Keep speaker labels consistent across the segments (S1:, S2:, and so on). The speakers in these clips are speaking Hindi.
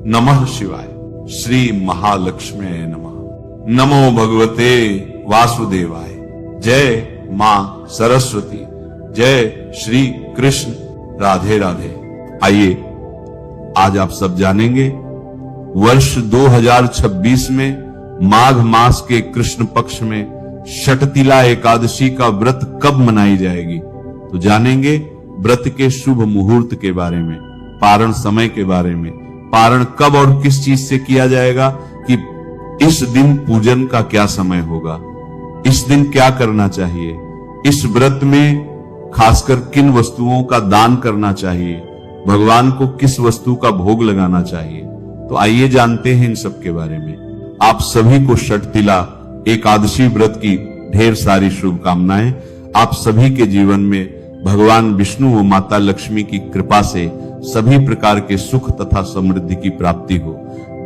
S1: नमः शिवाय। श्री महालक्ष्मी नमः। नमो भगवते वासुदेवाय। जय मां सरस्वती। जय श्री कृष्ण। राधे राधे। आइए आज आप सब जानेंगे वर्ष 2026 में माघ मास के कृष्ण पक्ष में षटतिला एकादशी का व्रत कब मनाई जाएगी। तो जानेंगे व्रत के शुभ मुहूर्त के बारे में, पारण समय के बारे में, पारण कब और किस चीज से किया जाएगा, कि इस दिन पूजन का क्या समय होगा, इस दिन क्या करना चाहिए, इस व्रत में खासकर किन वस्तुओं का दान करना चाहिए, भगवान को किस वस्तु का भोग लगाना चाहिए। तो आइए जानते हैं इन सब के बारे में। आप सभी को षटतिला एकादशी व्रत की ढेर सारी शुभकामनाएं। आप सभी के जीवन में भगवान विष्णु व माता लक्ष्मी की कृपा से सभी प्रकार के सुख तथा समृद्धि की प्राप्ति हो।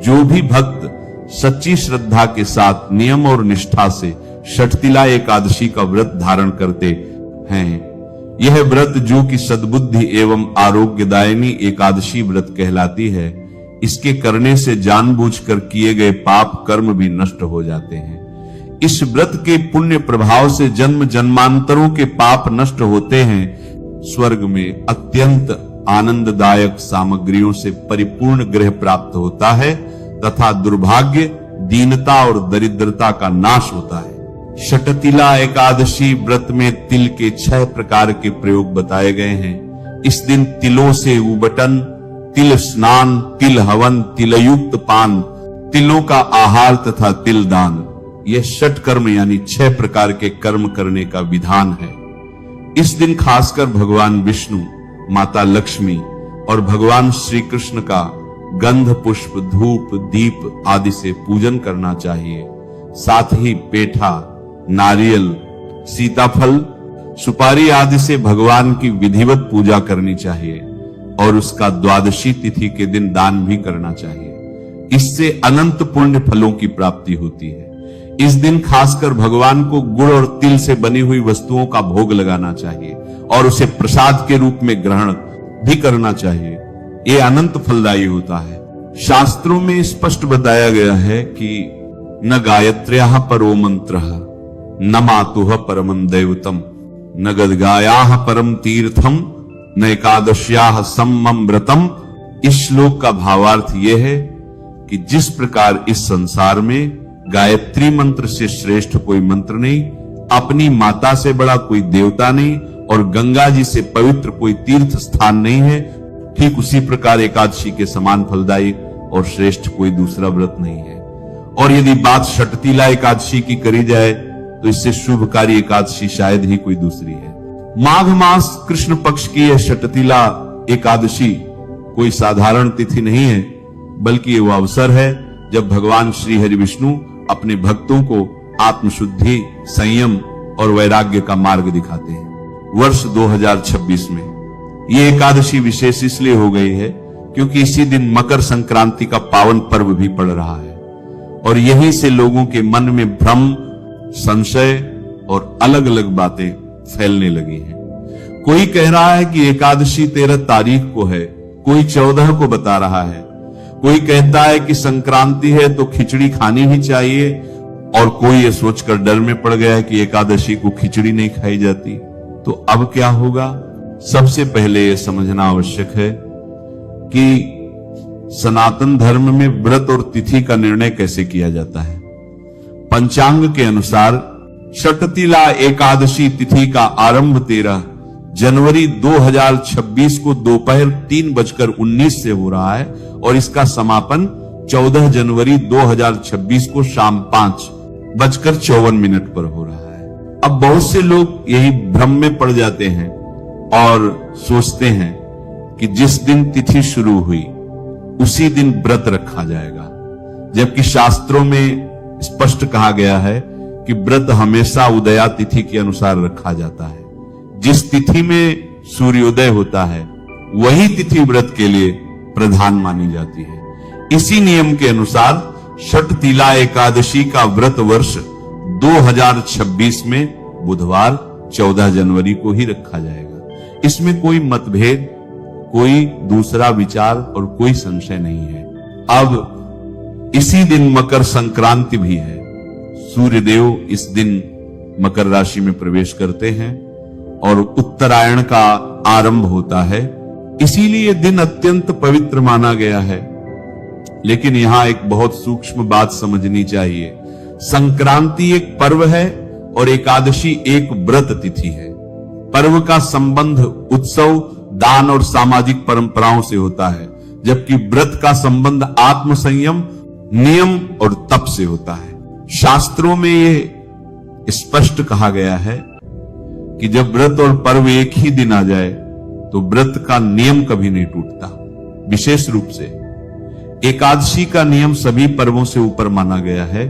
S1: जो भी भक्त सच्ची श्रद्धा के साथ नियम और निष्ठा से षटतिला एकादशी का व्रत धारण करते हैं, यह व्रत जो कि सद्बुद्धि एवं आरोग्यदायिनी एकादशी व्रत कहलाती है, इसके करने से जानबूझकर किए गए पाप कर्म भी नष्ट हो जाते हैं। इस व्रत के पुण्य प्रभाव से जन्म जन्मांतरों के पाप नष्ट होते हैं। स्वर्ग में अत्यंत आनंददायक सामग्रियों से परिपूर्ण गृह प्राप्त होता है तथा दुर्भाग्य, दीनता और दरिद्रता का नाश होता है। षटतिला एकादशी व्रत में तिल के 6 प्रकार के प्रयोग बताए गए हैं। इस दिन तिलों से उबटन, तिल स्नान, तिल हवन, तिलयुक्त पान, तिलों का आहार तथा तिल दान, यह षट कर्म यानी 6 प्रकार के कर्म करने का विधान है। इस दिन खासकर भगवान विष्णु, माता लक्ष्मी और भगवान श्री कृष्ण का गंध, पुष्प, धूप, दीप आदि से पूजन करना चाहिए। साथ ही पेठा, नारियल, सीताफल, सुपारी आदि से भगवान की विधिवत पूजा करनी चाहिए और उसका द्वादशी तिथि के दिन दान भी करना चाहिए। इससे अनंत पुण्य फलों की प्राप्ति होती है। इस दिन खासकर भगवान को गुड़ और तिल से बनी हुई वस्तुओं का भोग लगाना चाहिए और उसे प्रसाद के रूप में ग्रहण भी करना चाहिए। ये अनंत फलदायी होता है। शास्त्रों में स्पष्ट बताया गया है कि न गायत्र्याः परो मंत्रः, न मातुः परमं दैवतम, न गद्गायाः परम तीर्थम, न एकादश्याः सम्मम व्रतम। इस श्लोक का भावार्थ यह है कि जिस प्रकार इस संसार में गायत्री मंत्र से श्रेष्ठ कोई मंत्र नहीं, अपनी माता से बड़ा कोई देवता नहीं और गंगा जी से पवित्र कोई तीर्थ स्थान नहीं है, ठीक उसी प्रकार एकादशी के समान फलदायी और श्रेष्ठ कोई दूसरा व्रत नहीं है। और यदि बात षटतिला एकादशी की करी जाए तो इससे शुभकारी एकादशी शायद ही कोई दूसरी है। माघ मास कृष्ण पक्ष की यह षटतिला एकादशी कोई साधारण तिथि नहीं है, बल्कि वह अवसर है जब भगवान श्री हरि विष्णु अपने भक्तों को आत्मशुद्धि, संयम और वैराग्य का मार्ग दिखाते हैं। वर्ष 2026 में ये एकादशी विशेष इसलिए हो गई है क्योंकि इसी दिन मकर संक्रांति का पावन पर्व भी पड़ रहा है और यहीं से लोगों के मन में भ्रम, संशय और अलग अलग बातें फैलने लगी हैं। कोई कह रहा है कि एकादशी 13 तारीख को है, कोई 14 को बता रहा है, कोई कहता है कि संक्रांति है तो खिचड़ी खानी ही चाहिए और कोई ये सोचकर डर में पड़ गया है कि एकादशी को खिचड़ी नहीं खाई जाती। तो अब क्या होगा? सबसे पहले यह समझना आवश्यक है कि सनातन धर्म में व्रत और तिथि का निर्णय कैसे किया जाता है। पंचांग के अनुसार षटतिला एकादशी तिथि का आरंभ 13 जनवरी 2026 को दोपहर 3:19 से हो रहा है और इसका समापन 14 जनवरी 2026 को शाम 5:54 पर हो रहा है। अब बहुत से लोग यही भ्रम में पड़ जाते हैं और सोचते हैं कि जिस दिन तिथि शुरू हुई उसी दिन व्रत रखा जाएगा, जबकि शास्त्रों में स्पष्ट कहा गया है कि व्रत हमेशा उदया तिथि के अनुसार रखा जाता है। जिस तिथि में सूर्योदय होता है वही तिथि व्रत के लिए प्रधान मानी जाती है। इसी नियम के अनुसार षटतिला एकादशी का व्रत वर्ष 2026 में बुधवार 14 जनवरी को ही रखा जाएगा। इसमें कोई मतभेद, कोई दूसरा विचार और कोई संशय नहीं है। अब इसी दिन मकर संक्रांति भी है। सूर्यदेव इस दिन मकर राशि में प्रवेश करते हैं और उत्तरायण का आरंभ होता है, इसीलिए दिन अत्यंत पवित्र माना गया है। लेकिन यहां एक बहुत सूक्ष्म बात समझनी चाहिए। संक्रांति एक पर्व है और एकादशी एक व्रत तिथि है। पर्व का संबंध उत्सव, दान और सामाजिक परंपराओं से होता है, जबकि व्रत का संबंध आत्म संयम, नियम और तप से होता है। शास्त्रों में ये स्पष्ट कहा गया है कि जब व्रत और पर्व एक ही दिन आ जाए तो व्रत का नियम कभी नहीं टूटता। विशेष रूप से एकादशी का नियम सभी पर्वों से ऊपर माना गया है,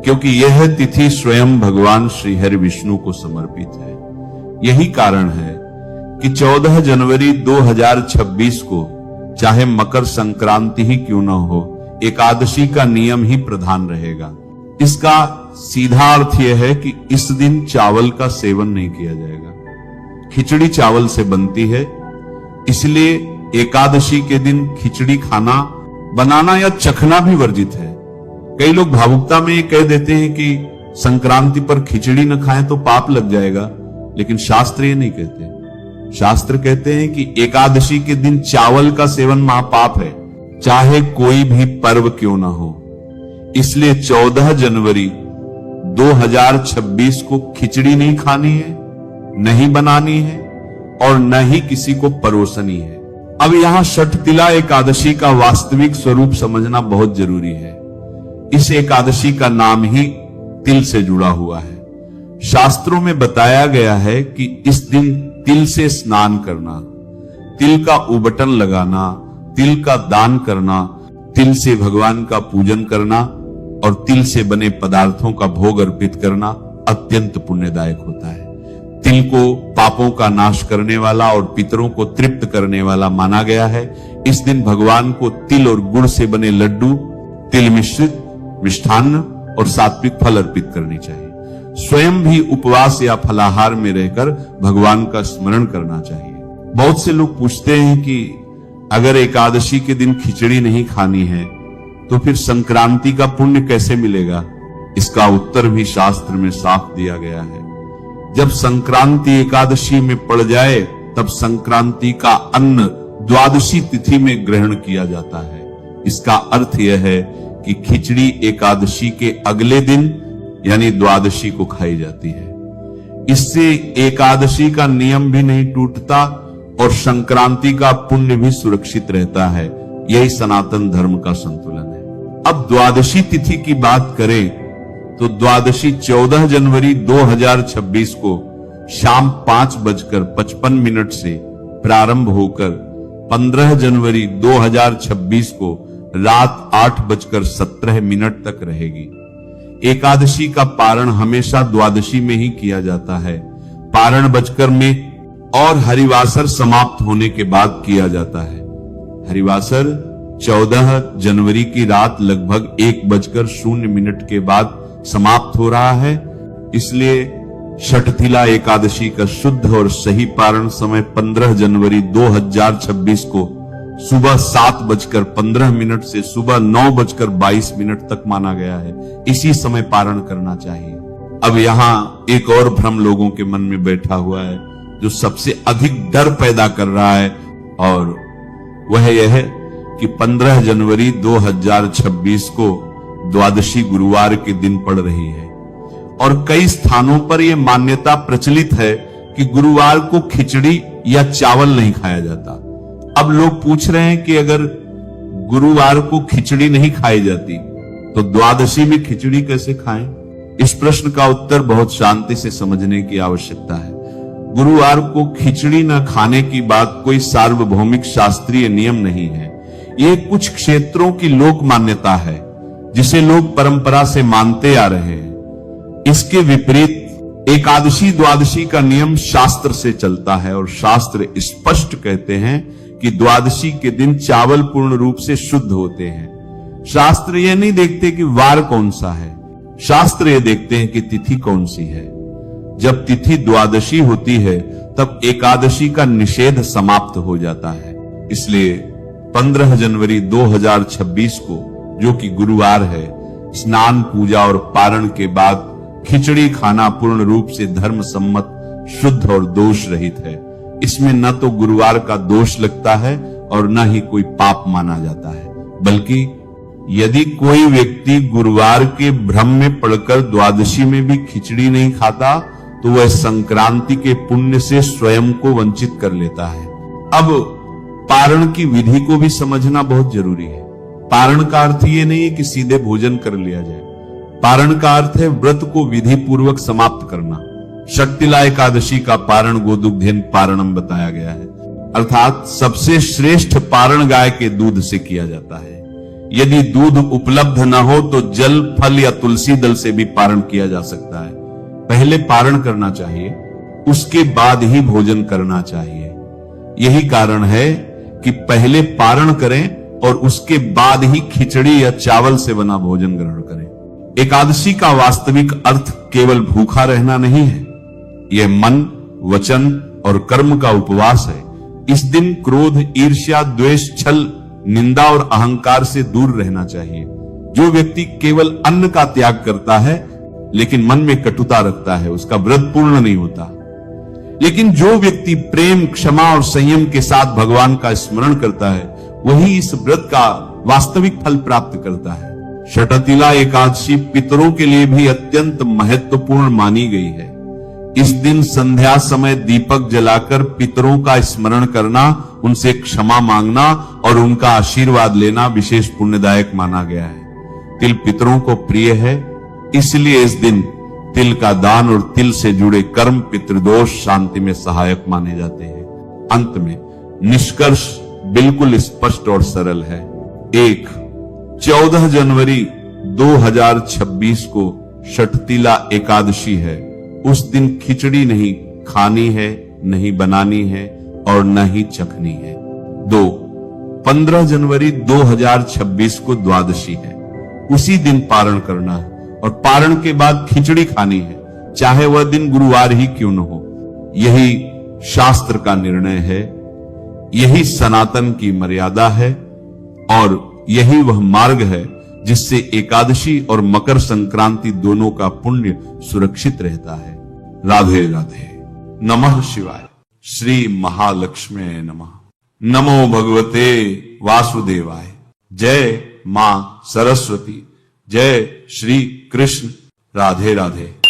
S1: क्योंकि यह तिथि स्वयं भगवान श्री हरि विष्णु को समर्पित है। यही कारण है कि 14 जनवरी 2026 को चाहे मकर संक्रांति ही क्यों न हो, एकादशी का नियम ही प्रधान रहेगा। इसका सीधा अर्थ यह है कि इस दिन चावल का सेवन नहीं किया जाएगा। खिचड़ी चावल से बनती है, इसलिए एकादशी के दिन खिचड़ी खाना, बनाना या चखना भी वर्जित है। कई लोग भावुकता में ये कह देते हैं कि संक्रांति पर खिचड़ी न खाएं तो पाप लग जाएगा, लेकिन शास्त्र ये नहीं कहते। शास्त्र कहते हैं कि एकादशी के दिन चावल का सेवन महापाप है, चाहे कोई भी पर्व क्यों ना हो। इसलिए 14 जनवरी 2026 को खिचड़ी नहीं खानी है, नहीं बनानी है और न ही किसी को परोसनी है। अब यहां षठतिला एकादशी का वास्तविक स्वरूप समझना बहुत जरूरी है। इस एकादशी का नाम ही तिल से जुड़ा हुआ है। शास्त्रों में बताया गया है कि इस दिन तिल से स्नान करना, तिल का उबटन लगाना, तिल का दान करना, तिल से भगवान का पूजन करना और तिल से बने पदार्थों का भोग अर्पित करना अत्यंत पुण्यदायक होता है। तिल को पापों का नाश करने वाला और पितरों को तृप्त करने वाला माना गया है। इस दिन भगवान को तिल और गुड़ से बने लड्डू, तिल मिश्रित मिष्ठान्न और सात्विक फल अर्पित करनी चाहिए। स्वयं भी उपवास या फलाहार में रहकर भगवान का स्मरण करना चाहिए। बहुत से लोग पूछते हैं कि अगर एकादशी के दिन खिचड़ी नहीं खानी है तो फिर संक्रांति का पुण्य कैसे मिलेगा? इसका उत्तर भी शास्त्र में साफ दिया गया है। जब संक्रांति एकादशी में पड़ जाए तब संक्रांति का अन्न द्वादशी तिथि में ग्रहण किया जाता है। इसका अर्थ यह है कि खिचड़ी एकादशी के अगले दिन यानी द्वादशी को खाई जाती है। इससे एकादशी का नियम भी नहीं टूटता और संक्रांति का पुण्य भी सुरक्षित रहता है। यही सनातन धर्म का संतुलन है। अब द्वादशी तिथि की बात करें तो द्वादशी 14 जनवरी 2026 को शाम 5:55 से प्रारंभ होकर 15 जनवरी 2026 को रात 8:17 तक रहेगी। एकादशी का पारण हमेशा द्वादशी में ही किया जाता है। पारण बजकर में और हरिवासर समाप्त होने के बाद किया जाता है। हरिवासर 14 जनवरी की रात लगभग 1:0 के बाद समाप्त हो रहा है। इसलिए षठतिला एकादशी का शुद्ध और सही पारण समय 15 जनवरी 2026 को सुबह 7:15 से सुबह 9:22 तक माना गया है। इसी समय पारण करना चाहिए। अब यहां एक और भ्रम लोगों के मन में बैठा हुआ है जो सबसे अधिक डर पैदा कर रहा है, और वह यह है कि 15 जनवरी 2026 को द्वादशी गुरुवार के दिन पड़ रही है और कई स्थानों पर यह मान्यता प्रचलित है कि गुरुवार को खिचड़ी या चावल नहीं खाया जाता। अब लोग पूछ रहे हैं कि अगर गुरुवार को खिचड़ी नहीं खाई जाती तो द्वादशी में खिचड़ी कैसे खाएं? इस प्रश्न का उत्तर बहुत शांति से समझने की आवश्यकता है। गुरुवार को खिचड़ी न खाने की बात कोई सार्वभौमिक शास्त्रीय नियम नहीं है। ये कुछ क्षेत्रों की लोक मान्यता है जिसे लोग परंपरा से मानते आ रहे हैं। इसके विपरीत एकादशी द्वादशी का नियम शास्त्र से चलता है और शास्त्र स्पष्ट कहते हैं कि द्वादशी के दिन चावल पूर्ण रूप से शुद्ध होते हैं। शास्त्र यह नहीं देखते कि वार कौन सा है, शास्त्र ये देखते हैं कि तिथि कौन सी है। जब तिथि द्वादशी होती है तब एकादशी का निषेध समाप्त हो जाता है। इसलिए 15 जनवरी 2026 को, जो कि गुरुवार है, स्नान पूजा और पारण के बाद खिचड़ी खाना पूर्ण रूप से धर्म सम्मत, शुद्ध और दोष रहित है। इसमें न तो गुरुवार का दोष लगता है और न ही कोई पाप माना जाता है, बल्कि यदि कोई व्यक्ति गुरुवार के भ्रम में पड़कर द्वादशी में भी खिचड़ी नहीं खाता तो वह संक्रांति के पुण्य से स्वयं को वंचित कर लेता है। अब पारण की विधि को भी समझना बहुत जरूरी है। पारण का अर्थ ये नहीं है कि सीधे भोजन कर लिया जाए। पारण का अर्थ है व्रत को विधि पूर्वक समाप्त करना। शक्तिला एकादशी का पारण गोदुग्धेन पारणम बताया गया है, अर्थात सबसे श्रेष्ठ पारण गाय के दूध से किया जाता है। यदि दूध उपलब्ध न हो तो जल, फल या तुलसी दल से भी पारण किया जा सकता है। पहले पारण करना चाहिए, उसके बाद ही भोजन करना चाहिए। यही कारण है कि पहले पारण करें और उसके बाद ही खिचड़ी या चावल से बना भोजन ग्रहण करें। एकादशी का वास्तविक अर्थ केवल भूखा रहना नहीं है, यह मन, वचन और कर्म का उपवास है। इस दिन क्रोध, ईर्ष्या, द्वेष, छल, निंदा और अहंकार से दूर रहना चाहिए। जो व्यक्ति केवल अन्न का त्याग करता है लेकिन मन में कटुता रखता है, उसका व्रत पूर्ण नहीं होता। लेकिन जो व्यक्ति प्रेम, क्षमा और संयम के साथ भगवान का स्मरण करता है, वही इस व्रत का वास्तविक फल प्राप्त करता है। षठतिला एकादशी पितरों के लिए भी अत्यंत महत्वपूर्ण मानी गई है। इस दिन संध्या समय दीपक जलाकर पितरों का स्मरण करना, उनसे क्षमा मांगना और उनका आशीर्वाद लेना विशेष पुण्यदायक माना गया है। तिल पितरों को प्रिय है, इसलिए इस दिन तिल का दान और तिल से जुड़े कर्म पितृदोष शांति में सहायक माने जाते हैं। अंत में निष्कर्ष बिल्कुल स्पष्ट और सरल है। 1. 14 जनवरी 2026 को षठतिला एकादशी है। उस दिन खिचड़ी नहीं खानी है, नहीं बनानी है और न ही चखनी है। 2. 15 जनवरी 2026 को द्वादशी है। उसी दिन पारण करना है और पारण के बाद खिचड़ी खानी है, चाहे वह दिन गुरुवार ही क्यों न हो। यही शास्त्र का निर्णय है, यही सनातन की मर्यादा है और यही वह मार्ग है जिससे एकादशी और मकर संक्रांति दोनों का पुण्य सुरक्षित रहता है। राधे राधे। नमः शिवाय। श्री महालक्ष्मी नमः। नमो भगवते वासुदेवाय। जय मां सरस्वती। जय श्री कृष्ण। राधे राधे।